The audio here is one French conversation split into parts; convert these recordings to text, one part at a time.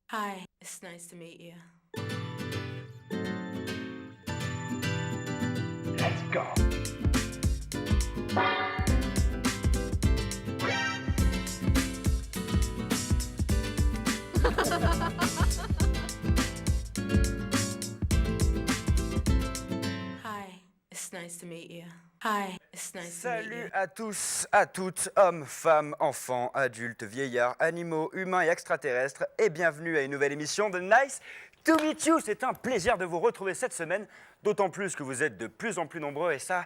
Hi, it's nice to meet you. Let's go. Hi, it's nice to meet you. Hi, it's nice to meet you. Salut à tous, à toutes, hommes, femmes, enfants, adultes, vieillards, animaux, humains et extraterrestres, et bienvenue à une nouvelle émission de Nice to Meet You. C'est un plaisir de vous retrouver cette semaine, d'autant plus que vous êtes de plus en plus nombreux, et ça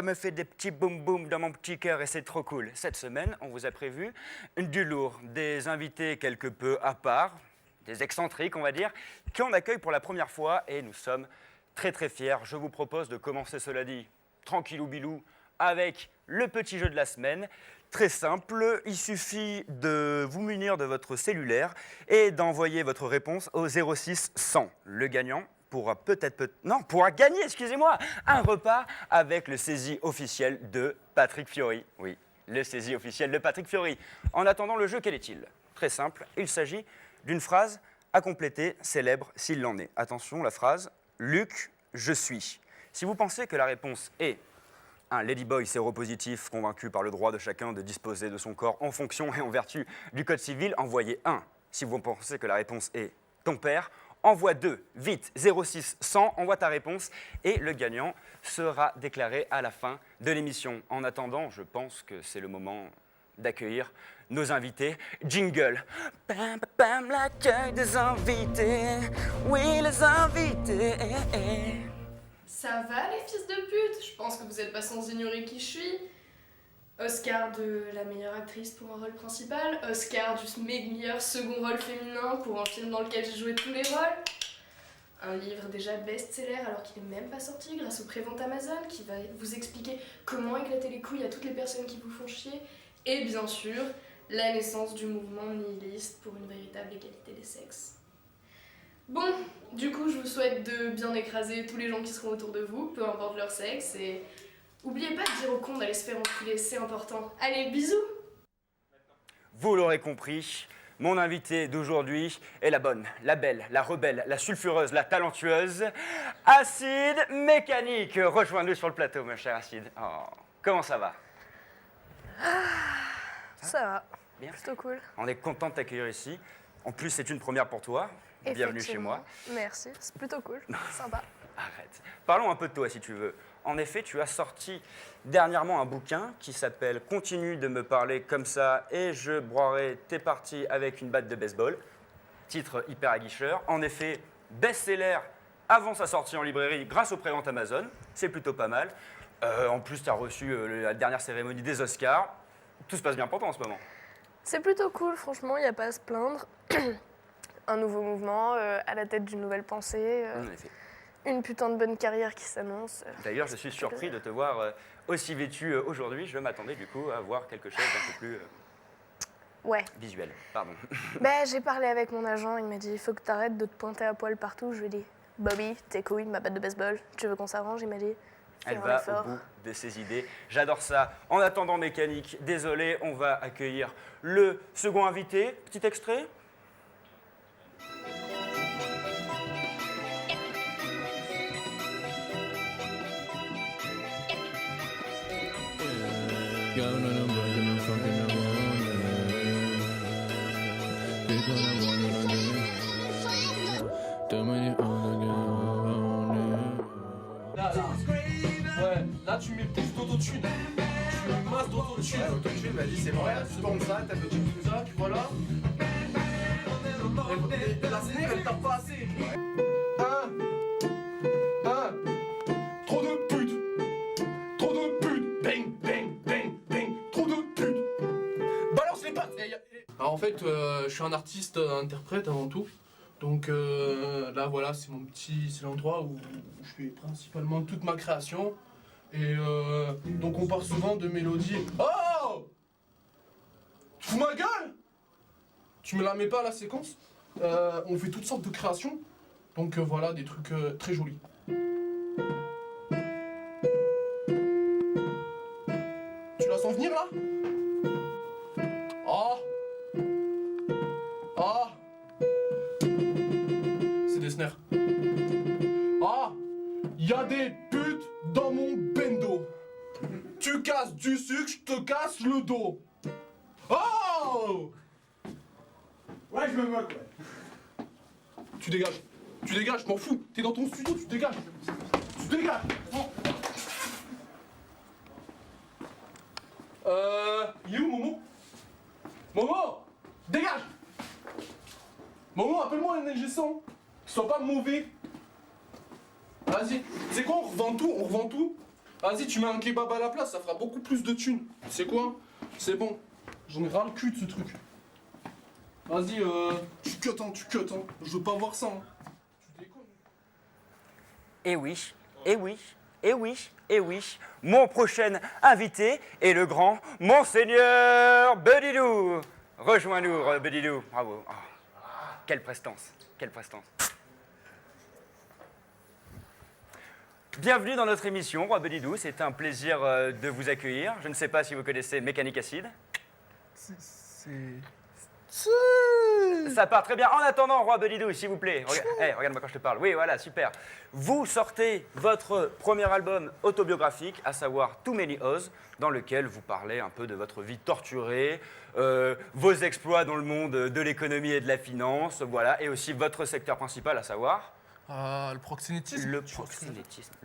me fait des petits boum-boum dans mon petit cœur, et c'est trop cool. Cette semaine, on vous a prévu du lourd, des invités quelque peu à part, des excentriques, on va dire, qu'on accueille pour la première fois, et nous sommes très très fiers. Je vous propose de commencer, cela dit, tranquillou bilou, avec le petit jeu de la semaine. Très simple, il suffit de vous munir de votre cellulaire et d'envoyer votre réponse au 06 100. Le gagnant pourra pourra gagner, excusez-moi, un repas avec le saisie officiel de Patrick Fiori. Oui, le saisie officiel de Patrick Fiori. En attendant, le jeu, quel est-il? Très simple, il s'agit d'une phrase à compléter, célèbre s'il l'en est. Attention, la phrase « Luc, je suis ». Si vous pensez que la réponse est un ladyboy séropositif convaincu par le droit de chacun de disposer de son corps en fonction et en vertu du Code civil, envoyez 1. Si vous pensez que la réponse est ton père, envoie 2. Vite, 06 100, envoie ta réponse et le gagnant sera déclaré à la fin de l'émission. En attendant, je pense que c'est le moment d'accueillir nos invités. Jingle. Pam, pam, pam, l'accueil des invités. Oui, les invités. Ça va les fils de pute? Je pense que vous n'êtes pas sans ignorer qui je suis. Oscar de la meilleure actrice pour un rôle principal, Oscar du meilleur second rôle féminin pour un film dans lequel j'ai joué tous les rôles. Un livre déjà best-seller alors qu'il n'est même pas sorti grâce aux préventes Amazon qui va vous expliquer comment éclater les couilles à toutes les personnes qui vous font chier. Et bien sûr, la naissance du mouvement nihiliste pour une véritable égalité des sexes. Bon, du coup, je vous souhaite de bien écraser tous les gens qui seront autour de vous, peu importe leur sexe, et oubliez pas de dire aux cons d'aller se faire enculer, c'est important. Allez, bisous! Vous l'aurez compris, mon invitée d'aujourd'hui est la bonne, la belle, la rebelle, la sulfureuse, la talentueuse, Acide Mécanique. Rejoins-nous sur le plateau, ma chère Acide. Oh, comment ça va? Ça va, Bien. plutôt cool. On est content de t'accueillir ici. En plus, c'est une première pour toi. Bienvenue chez moi. Merci, c'est plutôt cool, sympa. Arrête. Parlons un peu de toi, si tu veux. En effet, tu as sorti dernièrement un bouquin qui s'appelle « Continue de me parler comme ça et je broierai tes parties avec une batte de baseball ». Titre hyper aguicheur. En effet, best-seller avant sa sortie en librairie grâce aux préventes Amazon. C'est plutôt pas mal. En plus, tu as reçu la dernière cérémonie des Oscars. Tout se passe bien pour toi en ce moment. C'est plutôt cool, franchement, il n'y a pas à se plaindre. Un nouveau mouvement, à la tête d'une nouvelle pensée, En effet. une putain de bonne carrière qui s'annonce. D'ailleurs, je suis surpris de te voir aussi vêtu aujourd'hui. Je m'attendais du coup à voir quelque chose d'un peu plus Ouais. visuel. Pardon. Ben, j'ai parlé avec mon agent, il m'a dit « faut que t'arrêtes de te pointer à poil partout ». Je lui ai dit « Bobby, tes couilles, ma batte de baseball, tu veux qu'on s'arrange ?» Il m'a dit « fais Elle un va effort au bout de ses idées. J'adore ça. En attendant, Mécanique, désolé, on va accueillir le second invité. Petit extrait. Là, tu mets plus d'autotune. Tu mets masse d'autotune. Ouais, autotune, vas-y, c'est bon, tu tournes ça, t'as l'autotune comme ça, voilà. Et la scène, elle tape pas assez. Trop de putes. Trop de putes. Bang, bang, bang, bang. Trop de putes. Balance les pattes. Alors en fait, je suis un artiste interprète avant tout. Donc là, voilà, c'est l'endroit où je fais principalement toute ma création. Et donc on part souvent de mélodies. Oh! Tu fous ma gueule? Tu me la mets pas la séquence? On fait toutes sortes de créations. Donc voilà, des trucs très jolis. Tu la sens venir là? Oh! Oh! partenaire. Ah, il y a des putes dans mon bendo. Tu casses du sucre, je te casse le dos. Oh! Ouais, je me moque, ouais. Tu dégages, je m'en fous. T'es dans ton studio, tu dégages. Tu dégages. Il est où Momo? Momo! Dégage! Momo, appelle-moi un ingé son. Sois pas mauvais. Vas-y, c'est quoi, on revend tout. Vas-y, tu mets un kebab à la place, ça fera beaucoup plus de thunes. C'est quoi? C'est bon. J'en ai ras le cul de ce truc. Vas-y, tu cut, hein. Je veux pas voir ça, hein. Tu déconnes. Et oui, et oui, et oui, et oui. Mon prochain invité est le grand Monseigneur Bedidou. Rejoins-nous, Bedidou. Bravo. Oh, quelle prestance, quelle prestance. Bienvenue dans notre émission, Roi Bedidou. C'est un plaisir de vous accueillir. Je ne sais pas si vous connaissez Mécanique Acide. Ça part très bien. En attendant, Roi Bedidou, s'il vous plaît. Regarde-moi quand je te parle. Oui, voilà, super. Vous sortez votre premier album autobiographique, à savoir Too Many Oz, dans lequel vous parlez un peu de votre vie torturée, vos exploits dans le monde de l'économie et de la finance, voilà, et aussi votre secteur principal, à savoir... Le proxénétisme. Le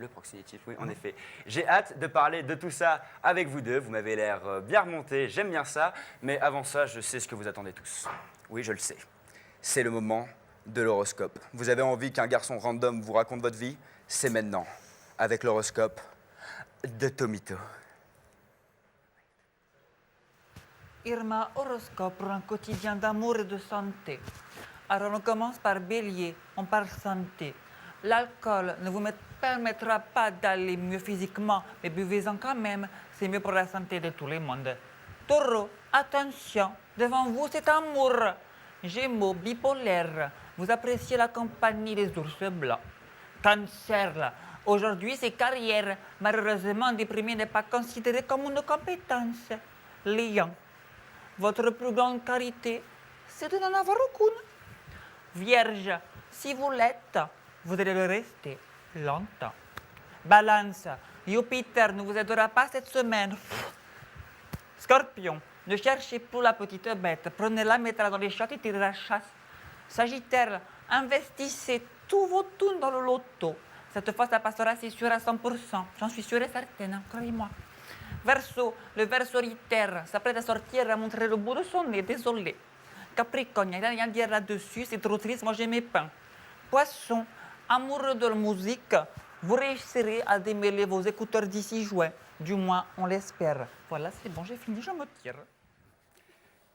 proxénétisme, oui, en effet. J'ai hâte de parler de tout ça avec vous deux. Vous m'avez l'air bien remonté, j'aime bien ça. Mais avant ça, je sais ce que vous attendez tous. Oui, je le sais. C'est le moment de l'horoscope. Vous avez envie qu'un garçon random vous raconte votre vie? C'est maintenant, avec l'horoscope de Tomito. Irma, horoscope pour un quotidien d'amour et de santé. Alors on commence par Bélier, on parle santé. L'alcool ne vous permettra pas d'aller mieux physiquement, mais buvez-en quand même, c'est mieux pour la santé de tout le monde. Taureau, attention, devant vous c'est amour. Gémeaux, bipolaire, vous appréciez la compagnie des ours blancs. Cancer, aujourd'hui c'est carrière, malheureusement déprimé n'est pas considéré comme une compétence. Lion, votre plus grande qualité, c'est de n'en avoir aucune. Vierge, si vous l'êtes, vous allez le rester longtemps. Balance, Jupiter ne vous aidera pas cette semaine. Scorpion, ne cherchez plus la petite bête, prenez-la, mettez-la dans les chiottes et tirez la chasse. Sagittaire, investissez tous vos thunes dans le loto. Cette fois, ça passera, c'est sûr, à 100%. J'en suis sûre et certaine, croyez-moi. Verseau, le ver solitaire s'apprête à sortir et à montrer le bout de son nez, désolé. Capricorne, il n'y a rien à dire là-dessus, c'est trop triste, moi j'ai mes pains. Poisson, amoureux de la musique, vous réussirez à démêler vos écouteurs d'ici juin. Du moins, on l'espère. Voilà, c'est bon, j'ai fini, je me tire.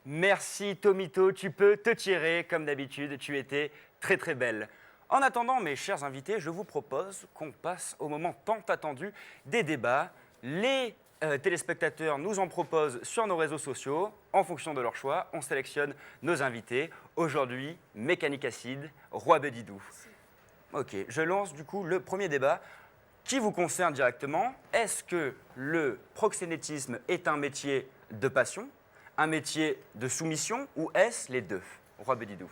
Merci Tomito, tu peux te tirer comme d'habitude, tu étais très très belle. En attendant, mes chers invités, je vous propose qu'on passe au moment tant attendu des débats. Les téléspectateurs nous en proposent sur nos réseaux sociaux. En fonction de leur choix, on sélectionne nos invités. Aujourd'hui, Mécanique Acide, Roi Bedidou. Ok, je lance du coup le premier débat qui vous concerne directement. Est-ce que le proxénétisme est un métier de passion, un métier de soumission ou est-ce les deux? Roi Bedidou.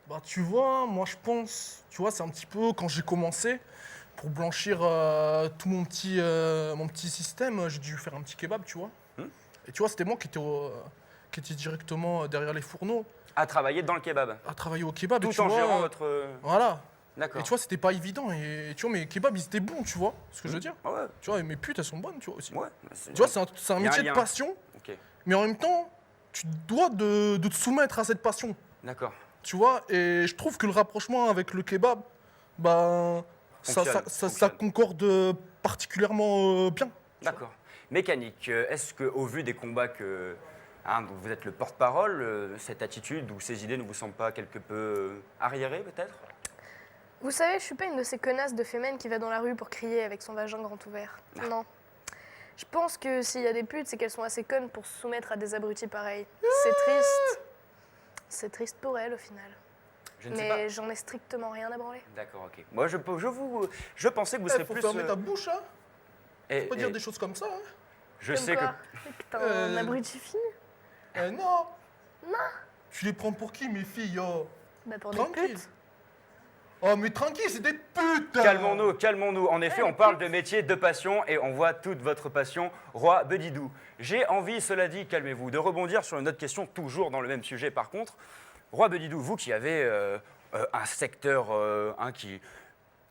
Bah tu vois, moi je pense, tu vois, c'est un petit peu quand j'ai commencé, pour blanchir tout mon petit système, j'ai dû faire un petit kebab, tu vois. Et tu vois, c'était moi qui était directement derrière les fourneaux. À travailler dans le kebab. À travailler au kebab. Tout et tu en vois, gérant votre... Voilà. D'accord. Et tu vois, c'était pas évident. Et tu vois, mes kebabs, ils étaient bons, tu vois ce que je veux dire. Ouais. Tu vois, et mes putes, elles sont bonnes, tu vois aussi. Ouais. Tu vois, c'est un Il y a un métier de lien. passion, Ok, mais en même temps, tu dois de te soumettre à cette passion. d'accord. Tu vois, et je trouve que le rapprochement avec le kebab, ben, ça Fonctionne. concorde particulièrement bien. D'accord. Mécanique, est-ce qu'au vu des combats que dont vous êtes le porte-parole, cette attitude ou ces idées ne vous semblent pas quelque peu arriérées peut-être? Vous savez, je suis pas une de ces connasses de fémènes qui va dans la rue pour crier avec son vagin grand ouvert. Ah. Non. Je pense que s'il y a des putes, c'est qu'elles sont assez connes pour se soumettre à des abrutis pareils. C'est triste. C'est triste pour elles au final. Je ne sais pas. Mais j'en ai strictement rien à branler. D'accord, ok. Moi, je pensais que vous serez Faut plus... fermer ta bouche, hein. et- Faut pas dire et des choses comme ça, hein. je Comme sais quoi que... T'es un abruti fini? Non. Tu les prends pour qui, mes filles, oh? Bah pour des Tranquille. putes. Oh, mais tranquille, c'est des putes. Calmons-nous, calmons-nous. En effet, on parle de métier, de passion, et on voit toute votre passion, Roi Bedidou. J'ai envie, cela dit, calmez-vous, de rebondir sur une autre question, toujours dans le même sujet par contre. Roi Bedidou, vous qui avez un secteur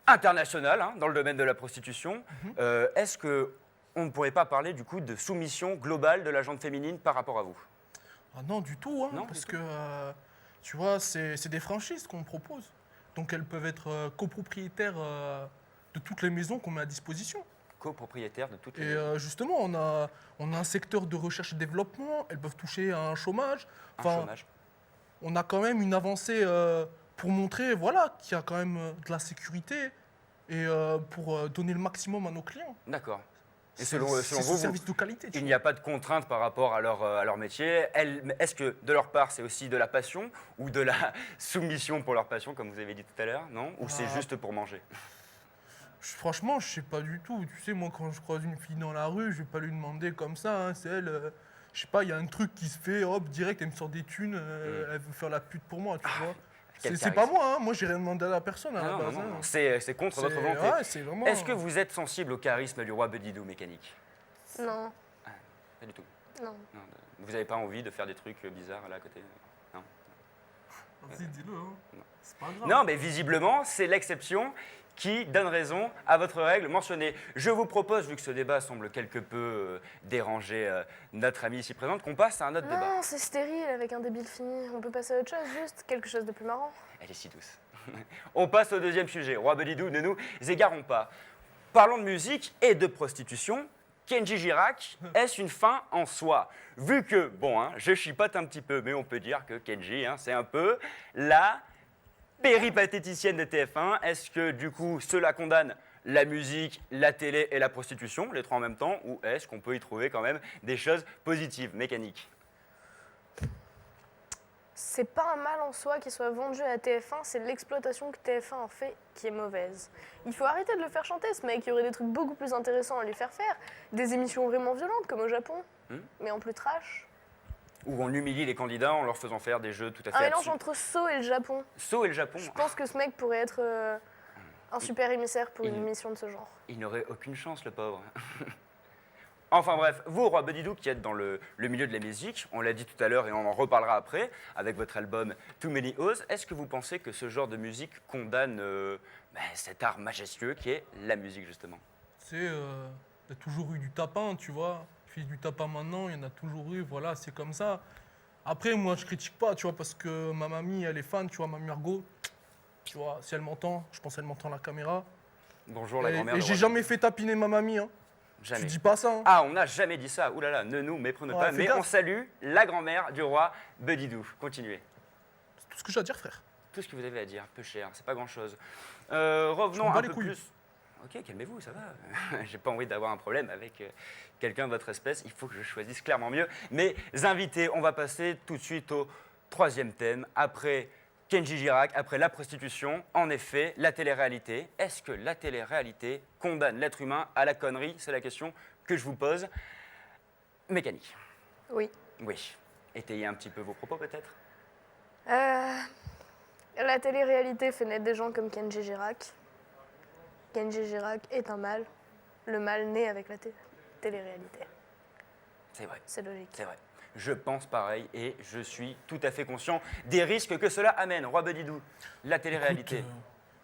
international dans le domaine de la prostitution, est-ce qu'on ne pourrait pas parler du coup de soumission globale de la gente féminine par rapport à vous? Ah non, du tout, Non, parce du que, tu vois, c'est des franchises qu'on propose. Donc elles peuvent être copropriétaires de toutes les maisons qu'on met à disposition. Copropriétaire de toutes les... Et justement, on a un secteur de recherche et développement, elles peuvent toucher à un chômage. un Enfin, chômage. on a quand même une avancée pour montrer voilà, qu'il y a quand même de la sécurité et pour donner le maximum à nos clients. D'accord. Et C'est selon ce vous, service de qualité. tu il vois. n'y a pas de contrainte par rapport à leur métier. Est-ce que de leur part, c'est aussi de la passion ou de la soumission pour leur passion, comme vous avez dit tout à l'heure, non? Ou c'est Ah. juste pour manger? Franchement, je sais pas du tout. Tu sais, moi, quand je croise une fille dans la rue, je vais pas lui demander comme ça. C'est elle. Je sais pas, il y a un truc qui se fait, hop, direct, elle me sort des thunes, elle veut faire la pute pour moi, tu vois. quel C'est pas charisme. moi, moi j'ai rien demandé à la personne à la Non, base. non, hein. non, c'est contre votre C'est- volonté. ouais, c'est vraiment. Est-ce que vous êtes sensible au charisme du Roi Bedidou mécanique? Non, Pas du tout. non. Non, vous n'avez pas envie de faire des trucs bizarres là à côté? Non. Vas-y, dis-le. Hein. C'est pas grave. Non, mais visiblement, c'est l'exception qui donne raison à votre règle mentionnée. Je vous propose, vu que ce débat semble quelque peu déranger notre amie ici présente, qu'on passe à un autre débat. Non, c'est stérile avec un débile fini. On peut passer à autre chose, juste quelque chose de plus marrant. Elle est si douce. On passe au deuxième sujet. Roi Bedidou, ne nous égarons pas. Parlons de musique et de prostitution. Kenji Girac, est-ce une fin en soi? Vu que, bon, je chipote un petit peu, mais on peut dire que Kenji, c'est un peu la péripatéticienne de TF1. Est-ce que, du coup, cela condamne la musique, la télé et la prostitution, les trois en même temps, ou est-ce qu'on peut y trouver quand même des choses positives, mécaniques? C'est pas un mal en soi qu'il soit vendu à TF1, c'est l'exploitation que TF1 en fait qui est mauvaise. Il faut arrêter de le faire chanter, ce mec. Il y aurait des trucs beaucoup plus intéressants à lui faire faire. Des émissions vraiment violentes, comme au Japon, mais en plus trash. Où on humilie les candidats en leur faisant faire des jeux tout à Un fait mélange absurdes. entre Saw et le Japon. Saw et le Japon, Je pense que ce mec pourrait être un super émissaire pour une émission de ce genre. il n'aurait aucune chance, le pauvre. Enfin bref, vous, Roi Bedidou, qui êtes dans le milieu de la musique, on l'a dit tout à l'heure et on en reparlera après, avec votre album Too Many O's, est-ce que vous pensez que ce genre de musique condamne cet art majestueux qui est la musique, justement? Tu sais, il y a toujours eu du tapin, tu vois. Il fait du tapin maintenant, il y en a toujours eu, voilà, c'est comme ça. Après, moi, je critique pas, tu vois, parce que ma mamie, elle est fan, tu vois, mamie Margot. Tu vois, si elle m'entend, je pense qu'elle m'entend à la caméra. Bonjour, la Et, grand-mère et de j'ai Roi jamais fait tapiner ma mamie, hein. Bedidou. Jamais. Tu dis pas ça, hein. Ah, on n'a jamais dit ça. Ouh là là, ne nous méprenez Ouais, pas. fais Mais gaffe. on salue la grand-mère du Roi Bedidou. Continuez. C'est tout ce que j'ai à dire, frère. Tout ce que vous avez à dire, peu cher, c'est pas grand-chose. Revenons m'en bats un les peu couilles. plus. Ok, calmez-vous, ça va. J'ai pas envie d'avoir un problème avec quelqu'un de votre espèce. Il faut que je choisisse clairement mieux mes invités. On va passer tout de suite au troisième thème. Après Kenji Girac, après la prostitution, en effet, la télé-réalité. Est-ce que la télé-réalité condamne l'être humain à la connerie? C'est la question que je vous pose. Mécanique. Oui. Oui. Étayez un petit peu vos propos, peut-être? La télé-réalité fait naître des gens comme Kenji Girac. Kenji Girac est un mal. Le mal naît avec la télé-réalité. C'est vrai. C'est logique. C'est vrai. Je pense pareil et je suis tout à fait conscient des risques que cela amène. Roi Bedidou, la télé-réalité. Écoute,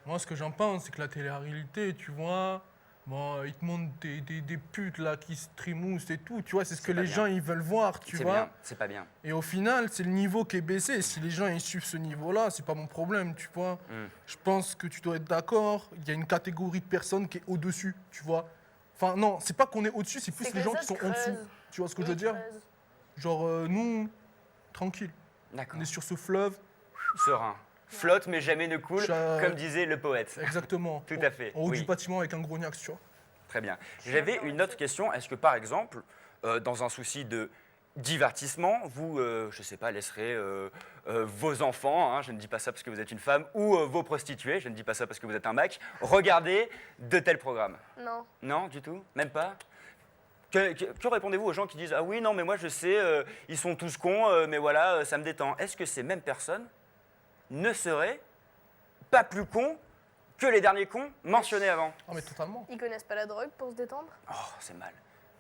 moi, ce que j'en pense, c'est que la télé-réalité, tu vois, bon, ils te montrent des putes là qui se trimoussent et tout, tu vois, c'est ce que pas les bien. gens ils veulent voir, tu C'est vois. bien, c'est pas bien. Et au final, c'est le niveau qui est baissé. Si les gens ils suivent ce niveau-là, c'est pas mon problème, tu vois. Je pense que tu dois être d'accord. Il y a une catégorie de personnes qui est au-dessus, tu vois. Enfin, non, c'est pas qu'on est au-dessus, c'est plus C'est que les gens les qui sont autres en dessous. creusent. Tu vois ce que je Oui, veux dire? creuse. Genre, nous, tranquille. D'accord. On est sur ce fleuve. Serein. Flotte mais jamais ne coule, Ça- comme disait le poète. Exactement. Tout à fait, En haut oui. du bâtiment avec un gros niax, tu vois. Très bien. J'avais une autre question. Est-ce que, par exemple, dans un souci de divertissement, vous, je ne sais pas, laisserez vos enfants, je ne dis pas ça parce que vous êtes une femme, ou vos prostituées, je ne dis pas ça parce que vous êtes un mec, regarder de tels programmes? Non. Non, du tout? Même pas? Que répondez-vous aux gens qui disent « Ah oui, non, mais moi je sais, ils sont tous cons, mais voilà, ça me détend ». Est-ce que ces mêmes personnes ne seraient pas plus cons que les derniers cons mentionnés avant. Ah, mais totalement. Ils connaissent pas la drogue pour se détendre. Oh, c'est mal.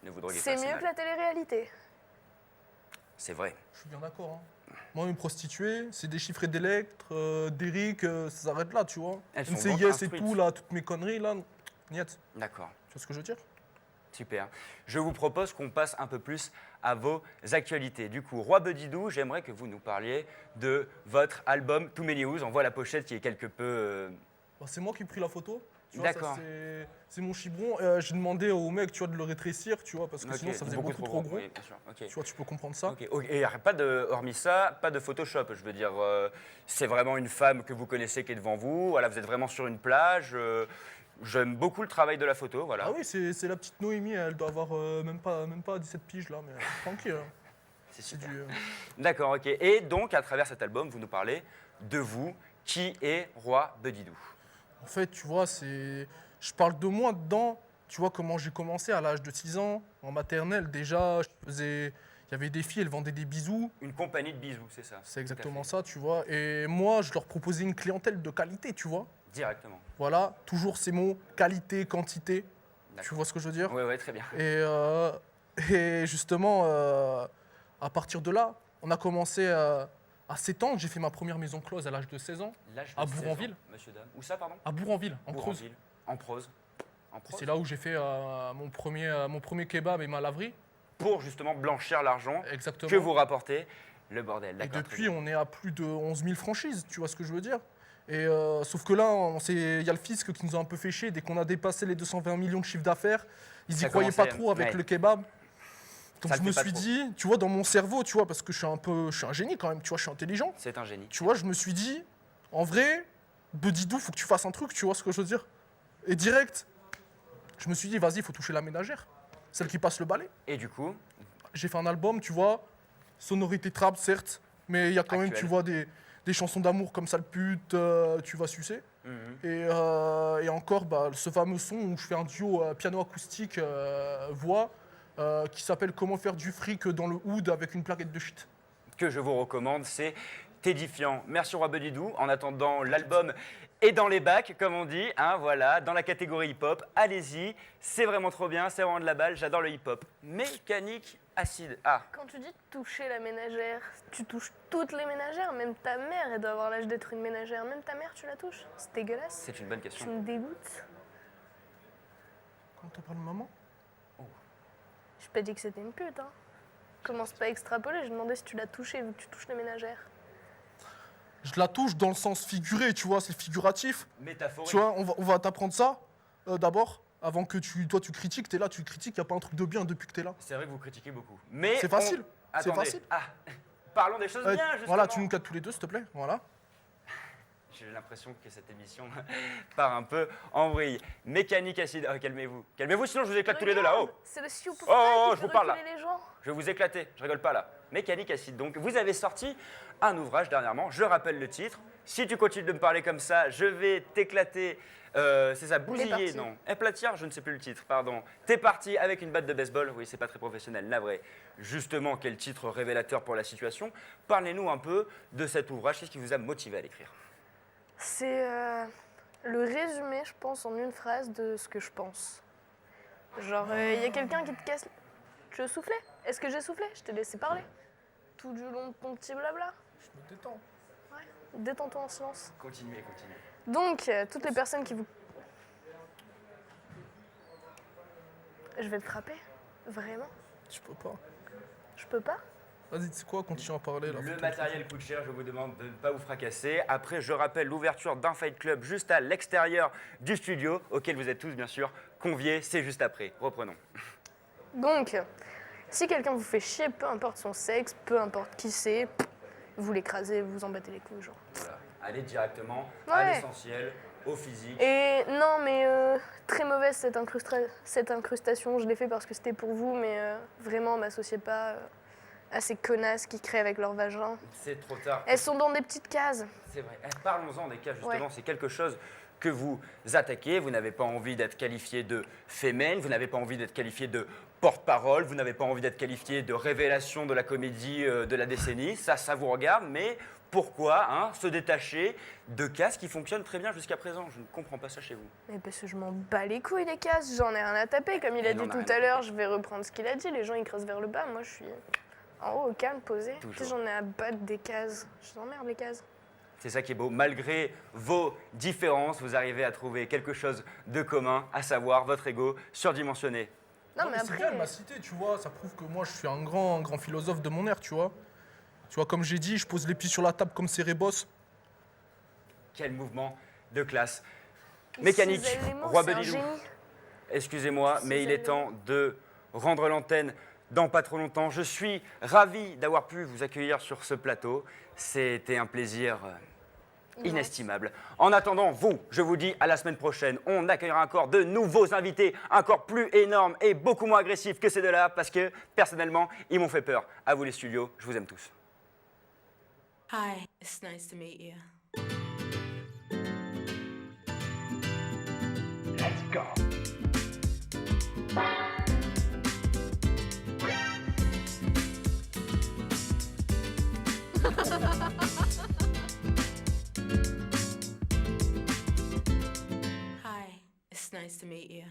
Ne vous droguez C'est pas, mieux mal. que la télé-réalité. C'est vrai. Je suis bien d'accord. Hein. Moi, une prostituée, c'est des chiffres d'Electre, d'Eric, ça s'arrête là, tu vois. Elles sont NCIS donc et instruites. tout, là, toutes mes conneries, là, niet. Tu D'accord. vois ce que je veux dire? Super. Je vous propose qu'on passe un peu plus à vos actualités. Du coup, Roi Bedidou, j'aimerais que vous nous parliez de votre album Too Many Who's. On voit la pochette qui est quelque peu... Bah, c'est moi qui ai pris la photo. Tu vois, ça, D'accord. c'est mon chibron. J'ai demandé au mec, tu vois, de le rétrécir, tu vois, parce que Ok, sinon ça faisait beaucoup trop gros. Oui, bien sûr. Ok. Tu vois, tu peux comprendre ça. Ok, ok. Et pas de, hormis ça, pas de Photoshop. Je veux dire, c'est vraiment une femme que vous connaissez qui est devant vous. Voilà, vous êtes vraiment sur une plage. J'aime beaucoup le travail de la photo. Voilà. Ah oui, c'est la petite Noémie, elle doit avoir même pas 17 piges là, mais tranquille. Hein. C'est C'est super. du. D'accord, ok. Et donc, à travers cet album, vous nous parlez de vous, qui est Roi Bedidou. En fait, tu vois, je parle de moi dedans. Tu vois comment j'ai commencé à l'âge de 6 ans, en maternelle déjà, il y avait des filles, elles vendaient des bisous. Une compagnie de bisous, c'est ça? C'est Tout à exactement fait. ça, tu vois. Et moi, je leur proposais une clientèle de qualité, tu vois. Directement. Voilà, toujours ces mots, qualité, quantité. D'accord. Tu vois ce que je veux dire? Oui, oui, très bien. Et justement, à partir de là, on a commencé à 7 ans. J'ai fait ma première maison close à l'âge de 16 ans, L'âge de à 16 ans, Bourg-en-Ville. Monsieur, dame. Où ça, pardon? à Bourg-en-Ville, en Creuse. Bourg-en-Ville. En prose. En prose. C'est là où j'ai fait mon premier kebab et ma laverie. Pour justement blanchir l'argent Exactement. que vous rapportez. Le bordel, Et d'accord. depuis, on est à plus de 11 000 franchises, tu vois ce que je veux dire? Et sauf que là, il y a le fisc qui nous a un peu fait chier. Dès qu'on a dépassé les 220 millions de chiffre d'affaires, ils Ça y croyaient pas commençait, trop avec ouais. le kebab. Donc Ça je le me fait pas suis trop. dit, tu vois, dans mon cerveau, tu vois, parce que je suis un génie quand même, tu vois, je suis intelligent. C'est un génie. Tu vois, je me suis dit, en vrai, Bedidou, faut que tu fasses un truc, tu vois ce que je veux dire? Et direct, je me suis dit, vas-y, il faut toucher la ménagère, celle qui passe le balai. Et du coup, J'ai fait un album, tu vois, sonorité trap, certes, mais il y a quand même, Actuel. tu vois, des chansons d'amour comme Sale pute, tu vas sucer. mhm. Et encore, bah, ce fameux son où je fais un duo piano acoustique, voix, qui s'appelle Comment faire du fric dans le hood avec une plaquette de shit. que je vous recommande, c'est Tédifiant. Merci Roi Bedidou. En attendant, l'album est dans les bacs, comme on dit, hein, voilà, dans la catégorie hip-hop. Allez-y, c'est vraiment trop bien, c'est vraiment de la balle, j'adore le hip-hop. Mécanique acide. Ah, Quand tu dis toucher la ménagère, tu touches toutes les ménagères, même ta mère, elle doit avoir l'âge d'être une ménagère, même ta mère, tu la touches. C'est dégueulasse. c'est une bonne Tu question. me dégoûtes. Quand on parle de maman? J'ai pas dit que c'était une pute, hein. Commence pas à extrapoler, j'ai demandé si tu l'as touchée vu que tu touches les ménagères. Je la touche dans le sens figuré, tu vois, c'est figuratif. Métaphorique. Tu vois, on va t'apprendre ça d'abord, avant que toi tu critiques, t'es là, tu critiques, y a pas un truc de bien depuis que t'es là. C'est vrai que vous critiquez beaucoup. Mais C'est facile, c'est Attendez. facile. Ah, parlons des choses Ouais, bien, justement. voilà, tu nous cadres tous les deux, s'il te plaît, voilà. J'ai l'impression que cette émission part un peu en vrille. Mécanique acide. Oh, calmez-vous. Calmez-vous, sinon je vous éclate tous les deux là. Oh, Regarde, c'est le sioux pour Oh, qui je fait vous parle, là. reculer les gens. je vais vous éclater. Je rigole pas là. Mécanique acide. Donc, vous avez sorti un ouvrage dernièrement. Je rappelle le titre. Si tu continues de me parler comme ça, je vais t'éclater. C'est ça, bousiller, parti. non. Éplatir, je ne sais plus le titre, pardon. T'es parti avec une batte de baseball. Oui, c'est pas très professionnel, navré. Justement, quel titre révélateur pour la situation. Parlez-nous un peu de cet ouvrage. Qu'est-ce qui vous a motivé à l'écrire? C'est le résumé, je pense, en une phrase de ce que je pense. Genre, il y a quelqu'un qui te casse. Tu veux souffler? Est-ce que j'ai soufflé? Je t'ai laissé parler. Tout du long de ton petit blabla. Je me détends. Détends-toi en silence. Continuez, continuez. Donc, toutes les personnes qui vous... Je vais te frapper? Vraiment? Tu peux pas. Je peux pas? Vas-y, tu sais quoi, continue à parler là. Le matériel coûte cher, je vous demande de ne pas vous fracasser. Après, je rappelle l'ouverture d'un Fight Club juste à l'extérieur du studio, auquel vous êtes tous bien sûr conviés, c'est juste après. Reprenons. Donc, si quelqu'un vous fait chier, peu importe son sexe, peu importe qui c'est, vous l'écrasez, vous embêtez les couilles, genre. Voilà. Allez directement à Ouais. l'essentiel, au physique. Et non, mais très mauvaise cette incrustation. Je l'ai fait parce que c'était pour vous, mais vraiment, m'associez pas à ces connasses qui créent avec leur vagin. C'est trop tard. Elles sont dans des petites cases. C'est vrai. Parlons-en des cas, justement. Ouais. C'est quelque chose que vous attaquez. Vous n'avez pas envie d'être qualifié de féminin, vous n'avez pas envie d'être qualifié de porte-parole, vous n'avez pas envie d'être qualifié de révélation de la comédie de la décennie. Ça vous regarde, mais Pourquoi se détacher de cases qui fonctionnent très bien jusqu'à présent? Je ne comprends pas ça chez vous. Mais parce que je m'en bats les couilles, les cases, j'en ai rien à taper. Comme il a Il en dit a rien tout à à l'heure, je vais reprendre ce qu'il a dit. Les gens, ils creusent vers le bas. Moi, je suis en haut, au calme, posé. Tu sais, Toujours. j'en ai à battre des cases. Je t'emmerde, les cases. C'est ça qui est beau. Malgré vos différences, vous arrivez à trouver quelque chose de commun, à savoir votre ego surdimensionné. Non, mais c'est bien, elle après. m'a cité, tu vois, ça prouve que moi je suis un grand philosophe de mon ère, tu vois. Tu vois, comme j'ai dit, je pose les pieds sur la table comme Cérébos. Quel mouvement de classe. il Mécanique, cisaille les mots, Roi c'est un Bedilou. génie. Excusez-moi, mais il est Cisaille. temps de rendre l'antenne dans pas trop longtemps. Je suis ravi d'avoir pu vous accueillir sur ce plateau. C'était un plaisir inestimable. En attendant, vous, je vous dis à la semaine prochaine. On accueillera encore de nouveaux invités, encore plus énormes et beaucoup moins agressifs que ces deux-là, parce que, personnellement, ils m'ont fait peur. À vous les studios, je vous aime tous. Hi, it's nice to meet you. Let's go. Hi, it's nice to meet you.